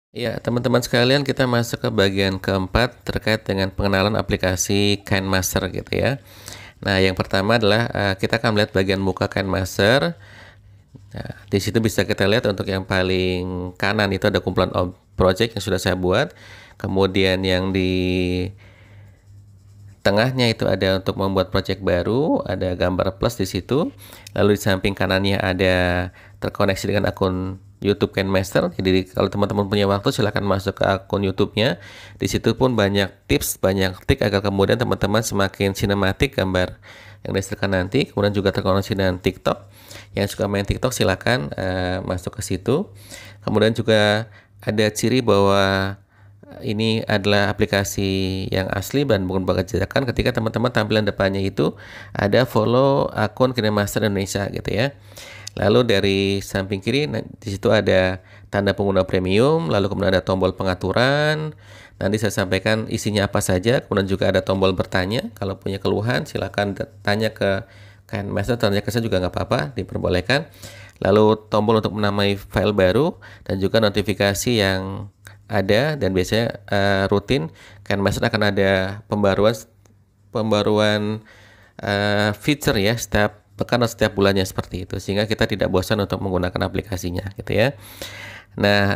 Ya, teman-teman sekalian, kita masuk ke bagian keempat terkait dengan pengenalan aplikasi KineMaster gitu ya. Nah, yang pertama adalah kita akan melihat bagian muka KineMaster. Nah, di situ bisa kita lihat untuk yang paling kanan itu ada kumpulan project yang sudah saya buat. Kemudian yang di tengahnya itu ada untuk membuat project baru, ada gambar plus di situ. Lalu di samping kanannya ada terkoneksi dengan akun YouTube KineMaster. Jadi kalau teman-teman punya waktu silahkan masuk ke akun YouTube-nya. Di situ pun banyak tips, banyak trik agar kemudian teman-teman semakin sinematik gambar yang dihasilkan nanti. Kemudian juga terkoneksi dengan TikTok. Yang suka main TikTok silahkan masuk ke situ. Kemudian juga ada ciri bahwa ini adalah aplikasi yang asli dan bukan bajakan ketika teman-teman tampilan depannya itu ada follow akun KineMaster Indonesia gitu ya. Lalu dari samping kiri di situ ada tanda pengguna premium, lalu kemudian ada tombol pengaturan. Nanti saya sampaikan isinya apa saja, kemudian juga ada tombol bertanya. Kalau punya keluhan silakan tanya ke KineMaster, tanya ke saya juga nggak apa-apa, diperbolehkan. Lalu tombol untuk menamai file baru dan juga notifikasi yang ada, dan biasanya rutin KineMaster akan ada pembaruan feature ya setiap pekan atau setiap bulannya seperti itu, sehingga kita tidak bosan untuk menggunakan aplikasinya gitu ya. Nah,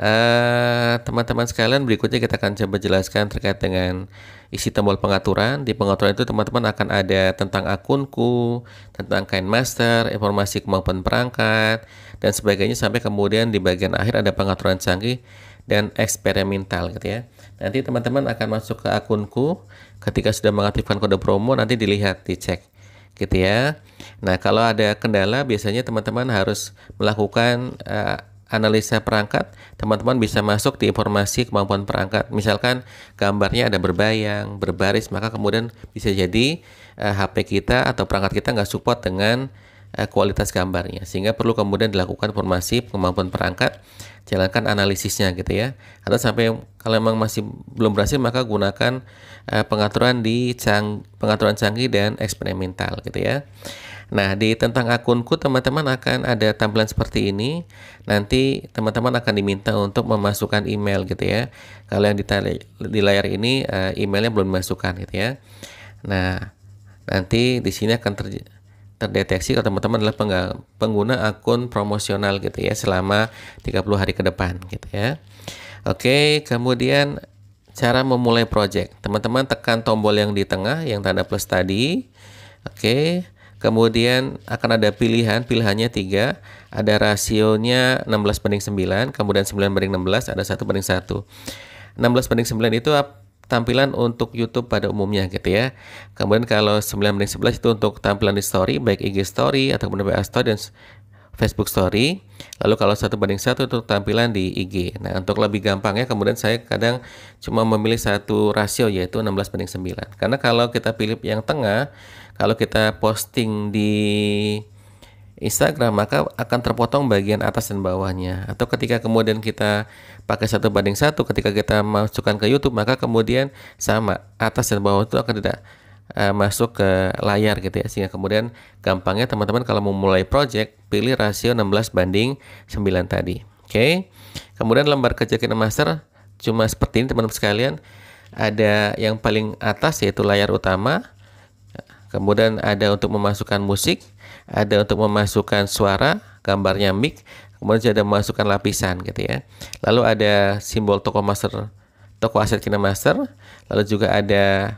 teman-teman sekalian, berikutnya kita akan coba jelaskan terkait dengan isi tombol pengaturan. Di pengaturan itu teman-teman akan ada tentang akunku, tentang KineMaster, informasi kemampuan perangkat, dan sebagainya, sampai kemudian di bagian akhir ada pengaturan canggih dan eksperimental gitu ya. Nanti teman-teman akan masuk ke akunku, ketika sudah mengaktifkan kode promo nanti dilihat, dicek gitu ya. Nah, kalau ada kendala biasanya teman-teman harus melakukan analisa perangkat. Teman-teman bisa masuk di informasi kemampuan perangkat. Misalkan gambarnya ada berbayang, berbaris, maka kemudian bisa jadi HP kita atau perangkat kita nggak support dengan kualitas gambarnya, sehingga perlu kemudian dilakukan informasi kemampuan perangkat, jalankan analisisnya gitu ya. Atau sampai kalau memang masih belum berhasil, maka gunakan pengaturan canggih dan eksperimental gitu ya. Nah, di tentang akunku teman-teman akan ada tampilan seperti ini. Nanti teman-teman akan diminta untuk memasukkan email gitu ya. Kalau yang di layar ini emailnya belum dimasukkan gitu ya. Nah, nanti di sini akan terdeteksi kalau teman-teman adalah pengguna akun promosional gitu ya selama 30 hari ke depan gitu ya. Oke, kemudian cara memulai project. Teman-teman tekan tombol yang di tengah yang tanda plus tadi. Oke. Kemudian akan ada pilihannya 3. Ada rasionya 16:9, kemudian 9:16, ada 1:1. 16:9 itu tampilan untuk YouTube pada umumnya gitu ya. Kemudian kalau 9:11 itu untuk tampilan di story, baik IG story atau kemudian WA story dan Facebook story. Lalu kalau 1:1 untuk tampilan di IG. Nah, untuk lebih gampangnya kemudian saya kadang cuma memilih satu rasio, yaitu 16:9. Karena kalau kita pilih yang tengah, kalau kita posting di Instagram maka akan terpotong bagian atas dan bawahnya. Atau ketika kemudian kita pakai 1:1 ketika kita masukkan ke YouTube, maka kemudian sama atas dan bawah itu akan tidak masuk ke layar gitu ya. Sehingga kemudian gampangnya teman-teman kalau mau mulai project, pilih rasio 16:9 tadi. Oke. Kemudian lembar kerja KineMaster cuma seperti ini teman-teman sekalian. Ada yang paling atas yaitu layar utama. Kemudian ada untuk memasukkan musik, ada untuk memasukkan suara, gambarnya mic, kemudian ada memasukkan lapisan gitu ya. Lalu ada simbol toko aset KineMaster, lalu juga ada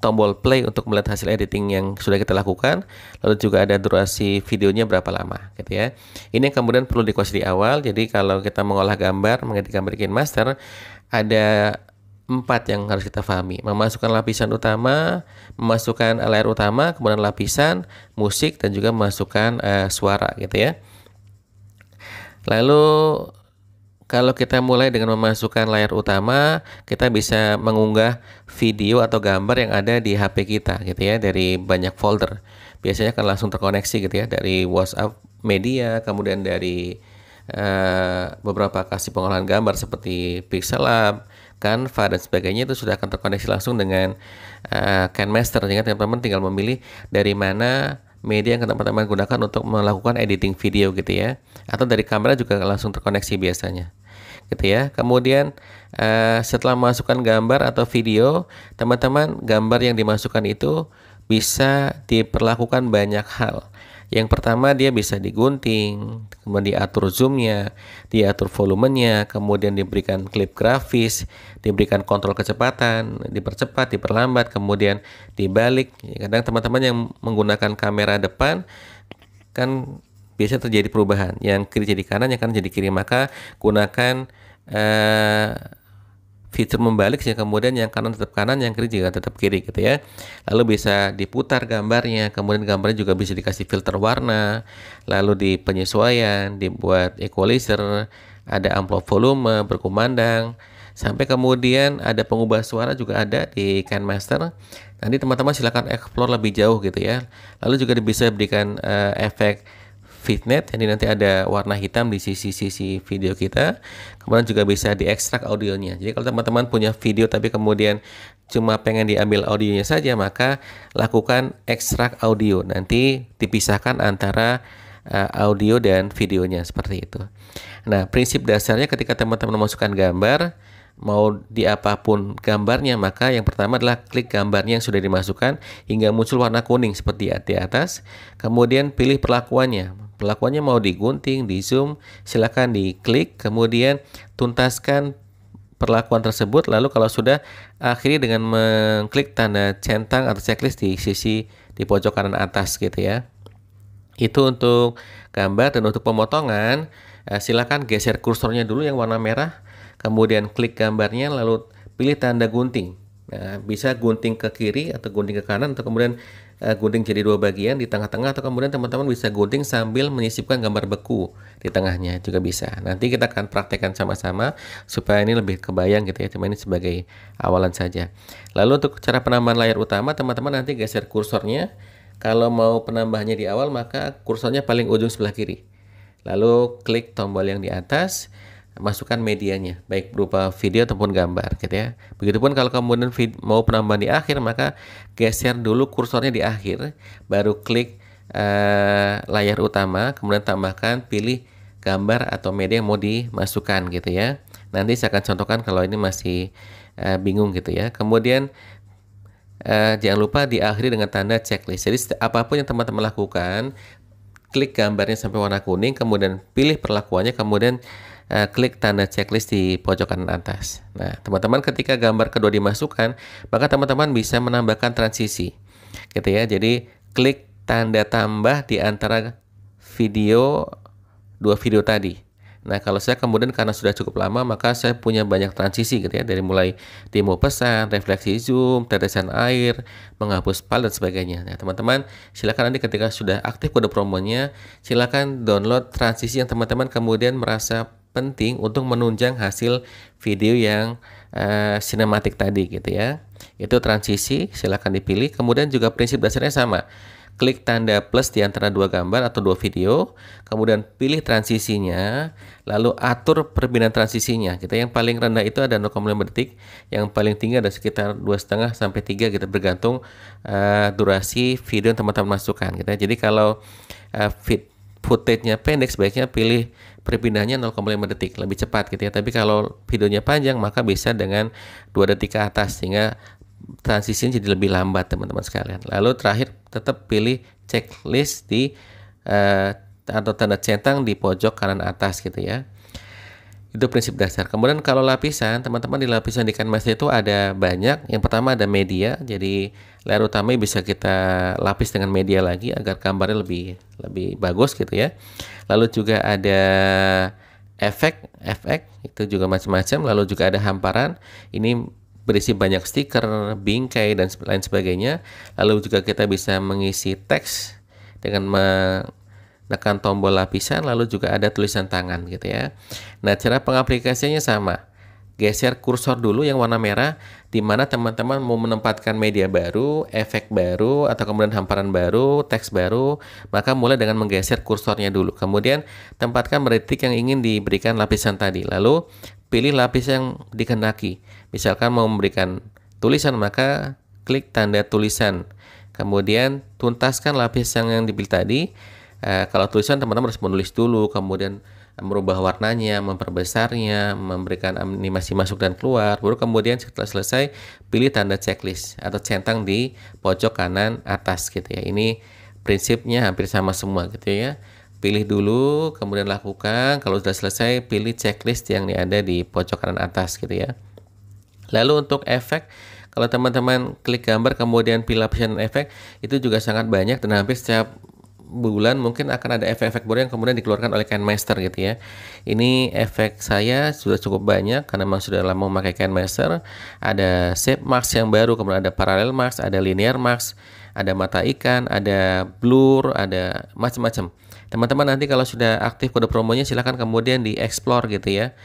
tombol play untuk melihat hasil editing yang sudah kita lakukan, lalu juga ada durasi videonya berapa lama gitu ya. Ini yang kemudian perlu dikuasai di awal. Jadi kalau kita mengolah gambar, mengedit gambar KineMaster, ada 4 yang harus kita pahami. Memasukkan lapisan utama, memasukkan layar utama, kemudian lapisan, musik, dan juga memasukkan suara gitu ya. Lalu kalau kita mulai dengan memasukkan layar utama, kita bisa mengunggah video atau gambar yang ada di HP kita gitu ya, dari banyak folder. Biasanya akan langsung terkoneksi gitu ya, dari WhatsApp media, kemudian dari beberapa aplikasi pengolahan gambar seperti Pixellab, Canva dan sebagainya, itu sudah akan terkoneksi langsung dengan KineMaster, sehingga teman-teman tinggal memilih dari mana media yang teman-teman gunakan untuk melakukan editing video gitu ya, atau dari kamera juga langsung terkoneksi biasanya. gitu ya. Kemudian setelah memasukkan gambar atau video, teman-teman gambar yang dimasukkan itu bisa diperlakukan banyak hal. Yang pertama dia bisa digunting, kemudian diatur zoomnya, diatur volumenya, kemudian diberikan klip grafis, diberikan kontrol kecepatan, dipercepat, diperlambat, kemudian dibalik. Kadang teman-teman yang menggunakan kamera depan kan biasa terjadi perubahan, yang kiri jadi kanan, yang kanan jadi kiri, maka gunakan fitur membalik sih, kemudian yang kanan tetap kanan, yang kiri juga tetap kiri gitu ya. Lalu bisa diputar gambarnya, kemudian gambarnya juga bisa dikasih filter warna, lalu di penyesuaian dibuat equalizer, ada amplop volume, berkumandang, sampai kemudian ada pengubah suara juga ada di KineMaster. Nanti teman-teman silakan explore lebih jauh gitu ya. Lalu juga bisa berikan efek vignette, jadi nanti ada warna hitam di sisi-sisi video kita. Kemudian juga bisa diekstrak audionya. Jadi kalau teman-teman punya video tapi kemudian cuma pengen diambil audionya saja, maka lakukan ekstrak audio. Nanti dipisahkan antara audio dan videonya seperti itu. Nah, prinsip dasarnya ketika teman-teman memasukkan gambar, mau di apapun gambarnya, maka yang pertama adalah klik gambarnya yang sudah dimasukkan hingga muncul warna kuning seperti di atas. Kemudian pilih perlakuannya. Perlakuannya mau digunting, di zoom, silakan diklik, kemudian tuntaskan perlakuan tersebut. Lalu kalau sudah, akhiri dengan mengklik tanda centang atau checklist di sisi di pojok kanan atas gitu ya. Itu untuk gambar. Dan untuk pemotongan, silakan geser kursornya dulu yang warna merah, kemudian klik gambarnya, lalu pilih tanda gunting. Nah, bisa gunting ke kiri atau gunting ke kanan, atau kemudian gunting jadi dua bagian di tengah-tengah, atau kemudian teman-teman bisa gunting sambil menyisipkan gambar beku di tengahnya juga bisa. Nanti kita akan praktekkan sama-sama supaya ini lebih kebayang gitu ya. Cuma ini sebagai awalan saja. Lalu untuk cara penambahan layar utama, teman-teman nanti geser kursornya. Kalau mau penambahannya di awal, maka kursornya paling ujung sebelah kiri. Lalu klik tombol yang di atas, masukkan medianya, baik berupa video ataupun gambar gitu ya. Begitupun kalau kemudian mau penambahan di akhir, maka geser dulu kursornya di akhir, baru klik layar utama, kemudian tambahkan, pilih gambar atau media yang mau dimasukkan gitu ya. Nanti saya akan contohkan kalau ini masih bingung gitu ya. Kemudian jangan lupa diakhiri dengan tanda checklist. Jadi apapun yang teman-teman lakukan, klik gambarnya sampai warna kuning, kemudian pilih perlakuannya, kemudian klik tanda checklist di pojok kanan atas. Nah, teman-teman ketika gambar kedua dimasukkan, maka teman-teman bisa menambahkan transisi, gitu ya. Jadi klik tanda tambah di antara dua video tadi. Nah, kalau saya kemudian karena sudah cukup lama, maka saya punya banyak transisi gitu ya, dari mulai demo pesan, refleksi zoom, tetesan air, menghapus file dan sebagainya. Nah, teman-teman silakan nanti ketika sudah aktif kode promonya, silakan download transisi yang teman-teman kemudian merasa penting untuk menunjang hasil video yang sinematik tadi gitu ya. Itu transisi, silakan dipilih. Kemudian juga prinsip dasarnya sama. Klik tanda plus di antara dua gambar atau dua video, kemudian pilih transisinya, lalu atur perbedaan transisinya. Kita yang paling rendah itu ada 0,5 detik, yang paling tinggi ada sekitar 2,5 sampai 3 gitu, bergantung durasi video yang teman-teman masukkan gitu ya. Jadi kalau footage-nya pendek, sebaiknya pilih perpindahannya 0,5 detik, lebih cepat gitu ya. Tapi kalau videonya panjang, maka bisa dengan 2 detik ke atas, sehingga transisinya jadi lebih lambat teman-teman sekalian. Lalu terakhir tetap pilih checklist di atau tanda centang di pojok kanan atas gitu ya. Itu prinsip dasar. Kemudian kalau lapisan, teman-teman di lapisan di KineMaster itu ada banyak. Yang pertama ada media. Jadi layar utama bisa kita lapis dengan media lagi agar gambarnya lebih bagus gitu ya. Lalu juga ada efek itu juga macam-macam. Lalu juga ada hamparan. Ini berisi banyak stiker, bingkai, dan lain sebagainya. Lalu juga kita bisa mengisi teks dengan menekan tombol lapisan, lalu juga ada tulisan tangan gitu ya. Nah, cara pengaplikasiannya sama. Geser kursor dulu yang warna merah, di mana teman-teman mau menempatkan media baru, efek baru, atau kemudian hamparan baru, teks baru, maka mulai dengan menggeser kursornya dulu. Kemudian tempatkan titik yang ingin diberikan lapisan tadi. Lalu pilih lapis yang dikehendaki. Misalkan mau memberikan tulisan, maka klik tanda tulisan. Kemudian tuntaskan lapis yang dipilih tadi. Kalau tulisan teman-teman harus menulis dulu, kemudian merubah warnanya, memperbesarnya, memberikan animasi masuk dan keluar. Baru kemudian setelah selesai, pilih tanda checklist atau centang di pojok kanan atas gitu ya. Ini prinsipnya hampir sama semua gitu ya. Pilih dulu, kemudian lakukan. Kalau sudah selesai, pilih checklist yang ada di pojok kanan atas gitu ya. Lalu untuk efek, kalau teman-teman klik gambar kemudian pilih lapisan efek, itu juga sangat banyak dan hampir setiap bulan mungkin akan ada efek-efek baru yang kemudian dikeluarkan oleh KineMaster gitu ya. Ini efek saya sudah cukup banyak karena memang sudah lama memakai KineMaster. Ada shape mask yang baru, kemudian ada parallel mask, ada linear mask, ada mata ikan, ada blur, ada macam-macam. Teman-teman nanti kalau sudah aktif kode promonya silahkan kemudian di explore gitu ya.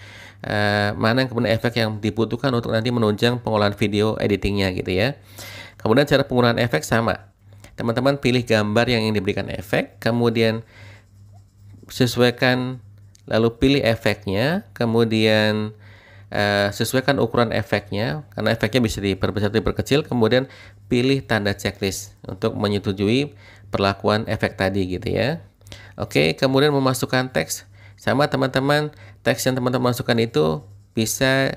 Mana yang kemudian efek yang dibutuhkan untuk nanti menunjang pengolahan video editingnya gitu ya. Kemudian cara penggunaan efek sama. Teman-teman pilih gambar yang ingin diberikan efek, kemudian sesuaikan, lalu pilih efeknya, kemudian sesuaikan ukuran efeknya, karena efeknya bisa diperbesar atau diperkecil, kemudian pilih tanda checklist untuk menyetujui perlakuan efek tadi gitu ya. Oke, kemudian memasukkan teks, sama teman-teman, teks yang teman-teman masukkan itu bisa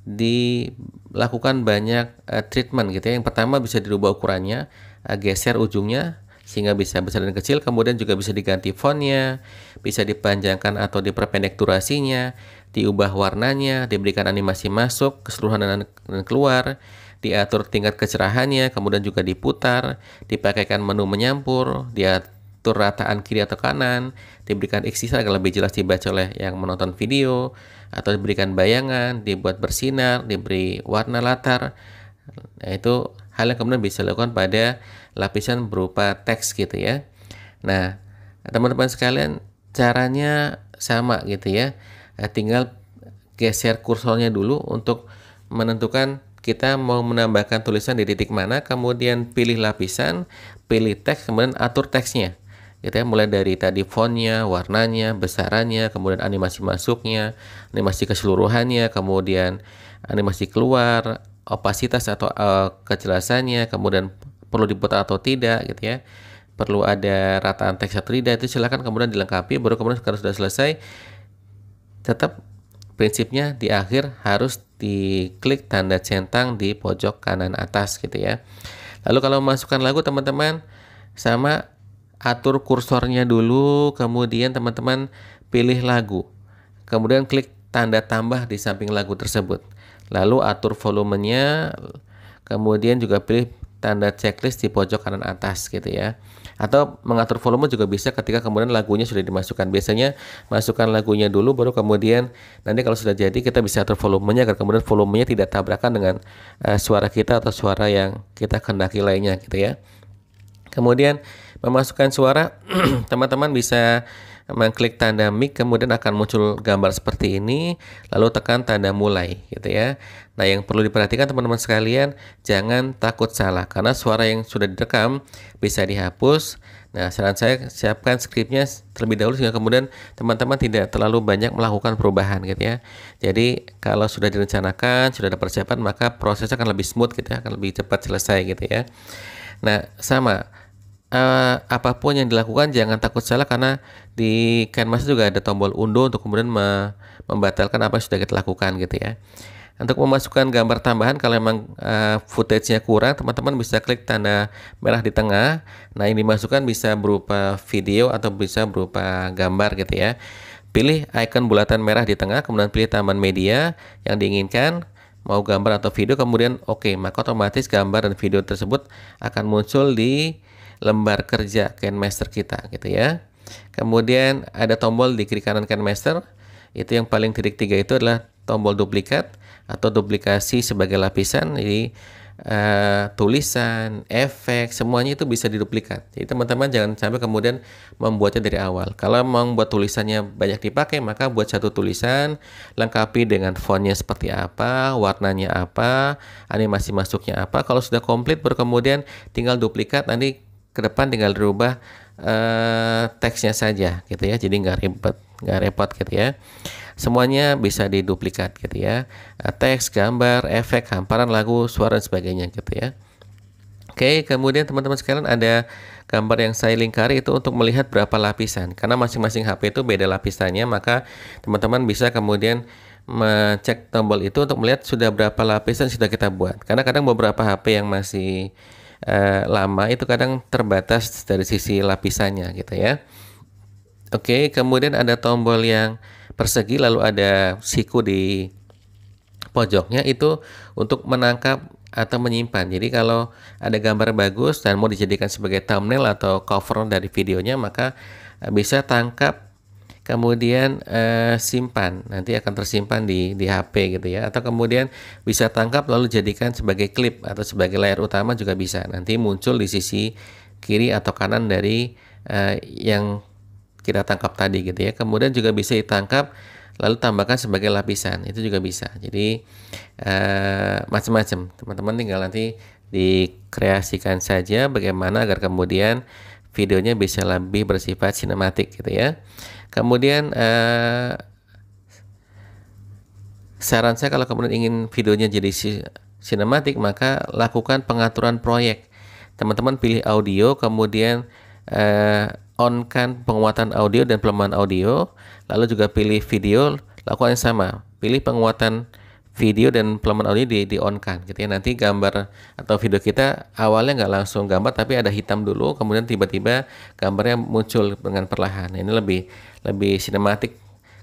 dilakukan banyak treatment gitu ya. Yang pertama bisa dirubah ukurannya, geser ujungnya sehingga bisa besar dan kecil, kemudian juga bisa diganti fontnya, bisa dipanjangkan atau diperpendek durasinya, diubah warnanya, diberikan animasi masuk, keseluruhan dan keluar, diatur tingkat kecerahannya, kemudian juga diputar, dipakaikan menu menyampur, diatur rataan kiri atau kanan, diberikan ikhtisar agar lebih jelas dibaca oleh yang menonton video, atau diberikan bayangan, dibuat bersinar, diberi warna latar. Nah, itu hal yang kemudian bisa dilakukan pada lapisan berupa teks gitu ya. Nah, teman-teman sekalian, caranya sama gitu ya. Tinggal geser kursornya dulu untuk menentukan kita mau menambahkan tulisan di titik mana, kemudian pilih lapisan, pilih teks, kemudian atur teksnya. Gitu ya, mulai dari tadi fontnya, warnanya, besarannya, kemudian animasi masuknya, animasi keseluruhannya, kemudian animasi keluar, opasitas atau kejelasannya, kemudian perlu diputar atau tidak gitu ya, perlu ada rataan teks atau tidak, itu silakan kemudian dilengkapi. Baru kemudian kalau sudah selesai, tetap prinsipnya di akhir harus diklik tanda centang di pojok kanan atas gitu ya. Lalu kalau memasukkan lagu, teman-teman sama, atur kursornya dulu, kemudian teman-teman pilih lagu, kemudian klik tanda tambah di samping lagu tersebut. Lalu atur volumenya, kemudian juga pilih tanda checklist di pojok kanan atas gitu ya. Atau mengatur volume juga bisa ketika kemudian lagunya sudah dimasukkan. Biasanya masukkan lagunya dulu, baru kemudian nanti kalau sudah jadi kita bisa atur volumenya agar kemudian volumenya tidak tabrakan dengan suara kita atau suara yang kita kehendaki lainnya gitu ya. Kemudian memasukkan suara, teman-teman bisa mengklik tanda mic, kemudian akan muncul gambar seperti ini, lalu tekan tanda mulai gitu ya. Nah, yang perlu diperhatikan teman-teman sekalian, jangan takut salah karena suara yang sudah direkam bisa dihapus. Nah, saran saya siapkan skripnya terlebih dahulu sehingga kemudian teman-teman tidak terlalu banyak melakukan perubahan gitu ya. Jadi kalau sudah direncanakan, sudah ada persiapan, maka prosesnya akan lebih smooth gitu ya, akan lebih cepat selesai gitu ya. Nah, sama, apapun yang dilakukan jangan takut salah karena di KineMaster juga ada tombol undo untuk kemudian membatalkan apa yang sudah kita lakukan gitu ya. Untuk memasukkan gambar tambahan, kalau memang footage-nya kurang, teman-teman bisa klik tanda merah di tengah. Nah, yang dimasukkan bisa berupa video atau bisa berupa gambar gitu ya. Pilih icon bulatan merah di tengah, kemudian pilih tambahan media yang diinginkan, mau gambar atau video, kemudian oke, maka otomatis gambar dan video tersebut akan muncul di lembar kerja KineMaster kita gitu ya. Kemudian ada tombol di kiri kanan KineMaster, itu yang paling titik 3 itu adalah tombol duplikat atau duplikasi sebagai lapisan. Jadi tulisan, efek, semuanya itu bisa diduplikat. Jadi teman-teman jangan sampai kemudian membuatnya dari awal. Kalau mau membuat tulisannya banyak dipakai, maka buat satu tulisan, lengkapi dengan fontnya seperti apa, warnanya apa, animasi masuknya apa. Kalau sudah komplit, baru kemudian tinggal duplikat, nanti ke depan tinggal dirubah teksnya saja gitu ya. Jadi nggak repot gitu ya. Semuanya bisa diduplikat gitu ya. Teks, gambar, efek, hamparan lagu, suara dan sebagainya gitu ya. Oke, kemudian teman-teman sekalian ada gambar yang saya lingkari itu untuk melihat berapa lapisan. Karena masing-masing HP itu beda lapisannya, maka teman-teman bisa kemudian mengecek tombol itu untuk melihat sudah berapa lapisan sudah kita buat. Karena kadang beberapa HP yang masih lama itu kadang terbatas dari sisi lapisannya gitu ya. Oke, kemudian ada tombol yang persegi lalu ada siku di pojoknya itu untuk menangkap atau menyimpan. Jadi kalau ada gambar bagus dan mau dijadikan sebagai thumbnail atau cover dari videonya, maka bisa tangkap kemudian simpan. Nanti akan tersimpan di HP gitu ya. Atau kemudian bisa tangkap lalu jadikan sebagai klip atau sebagai layar utama juga bisa. Nanti muncul di sisi kiri atau kanan dari yang kita tangkap tadi gitu ya. Kemudian juga bisa ditangkap lalu tambahkan sebagai lapisan, itu juga bisa. Jadi macam-macam, teman-teman tinggal nanti dikreasikan saja bagaimana agar kemudian videonya bisa lebih bersifat sinematik gitu ya. Kemudian saran saya kalau kemudian ingin videonya jadi sinematik, maka lakukan pengaturan proyek. Teman-teman pilih audio, kemudian on-kan penguatan audio dan pelemahan audio, lalu juga pilih video, lakukan yang sama, pilih penguatan video dan pelemahan audio di on-kan gitu ya. Nanti gambar atau video kita awalnya nggak langsung gambar tapi ada hitam dulu, kemudian tiba-tiba gambarnya muncul dengan perlahan. Ini lebih sinematik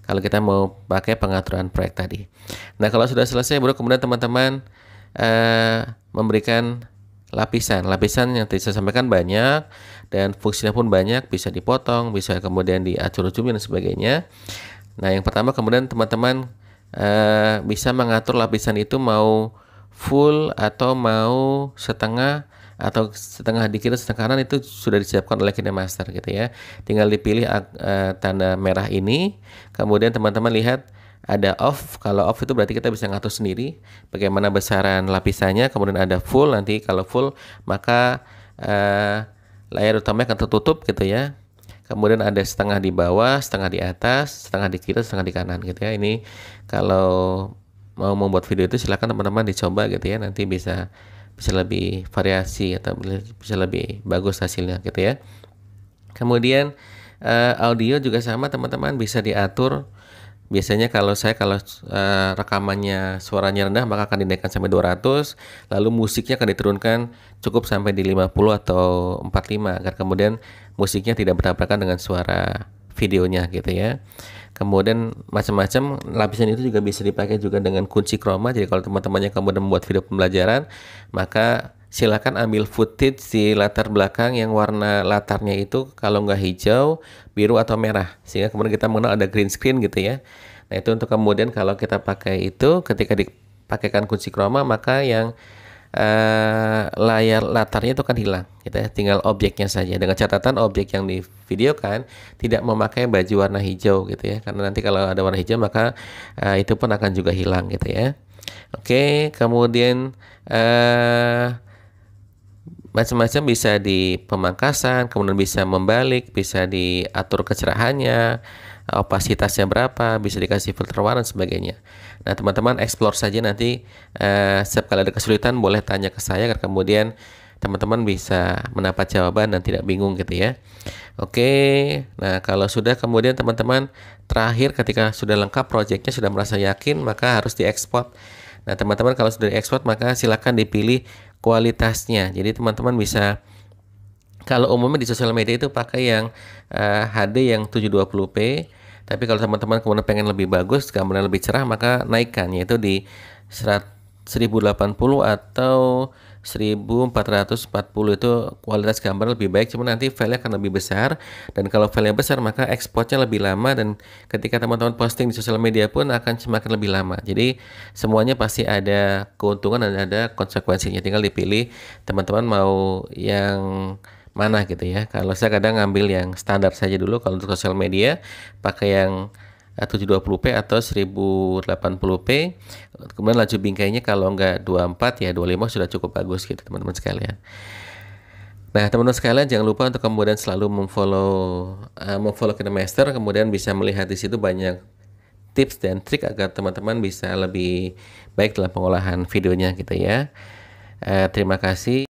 kalau kita mau pakai pengaturan proyek tadi. Nah, kalau sudah selesai baru kemudian teman-teman memberikan lapisan yang tadi saya sampaikan banyak dan fungsinya pun banyak, bisa dipotong, bisa kemudian diacur-acurin dan sebagainya. Nah, yang pertama kemudian teman-teman bisa mengatur lapisan itu mau full atau mau setengah atau setengah di kiri setengah kanan, itu sudah disiapkan oleh KineMaster gitu ya. Tinggal dipilih tanda merah ini, kemudian teman-teman lihat ada off. Kalau off itu berarti kita bisa ngatur sendiri bagaimana besaran lapisannya. Kemudian ada full, nanti kalau full maka layar utamanya akan tertutup gitu ya. Kemudian ada setengah di bawah, setengah di atas, setengah di kiri, setengah di kanan gitu ya. Ini kalau mau membuat video itu silakan teman-teman dicoba gitu ya. Nanti bisa lebih variasi atau bisa lebih bagus hasilnya gitu ya. Kemudian audio juga sama teman-teman, bisa diatur. Biasanya kalau rekamannya suaranya rendah maka akan dinaikkan sampai 200, lalu musiknya akan diturunkan cukup sampai di 50 atau 45 agar kemudian musiknya tidak bertabrakan dengan suara videonya gitu ya. Kemudian macam-macam lapisan itu juga bisa dipakai juga dengan kunci chroma. Jadi kalau teman-temannya kemudian membuat video pembelajaran, maka silakan ambil footage di latar belakang yang warna latarnya itu kalau nggak hijau, biru atau merah, sehingga kemudian kita mengenal ada green screen gitu ya. Nah, itu untuk kemudian kalau kita pakai itu ketika dipakaikan kunci chroma, maka yang layar latarnya itu kan hilang gitu ya, tinggal objeknya saja, dengan catatan objek yang divideokan tidak memakai baju warna hijau gitu ya, karena nanti kalau ada warna hijau maka itu pun akan juga hilang gitu ya. Oke, kemudian macam-macam, bisa di pemangkasan, kemudian bisa membalik, bisa diatur kecerahannya, opasitasnya berapa, bisa dikasih filter warna dan sebagainya. Nah, teman-teman explore saja, nanti setiap kali ada kesulitan boleh tanya ke saya agar kemudian teman-teman bisa mendapat jawaban dan tidak bingung gitu ya. Oke, nah kalau sudah kemudian teman-teman terakhir ketika sudah lengkap proyeknya, sudah merasa yakin, maka harus diekspor. Nah, teman-teman kalau sudah diekspor maka silakan dipilih kualitasnya. Jadi teman-teman bisa, kalau umumnya di sosial media itu pakai yang HD yang 720p, tapi kalau teman-teman kemudian pengen lebih bagus, gambarnya lebih cerah, maka naikkan, yaitu di 1080 atau 1440, itu kualitas gambar lebih baik, cuma nanti filenya akan lebih besar, dan kalau filenya besar maka ekspornya lebih lama, dan ketika teman-teman posting di sosial media pun akan semakin lebih lama. Jadi semuanya pasti ada keuntungan dan ada konsekuensinya, tinggal dipilih teman-teman mau yang mana gitu ya. Kalau saya kadang ngambil yang standar saja dulu kalau untuk sosial media, pakai yang 720p atau 1080p, kemudian laju bingkainya kalau enggak 24 ya 25 sudah cukup bagus gitu teman-teman sekalian. Nah, teman-teman sekalian jangan lupa untuk kemudian selalu memfollow KineMaster, kemudian bisa melihat di situ banyak tips dan trik agar teman-teman bisa lebih baik dalam pengolahan videonya gitu ya. Terima kasih.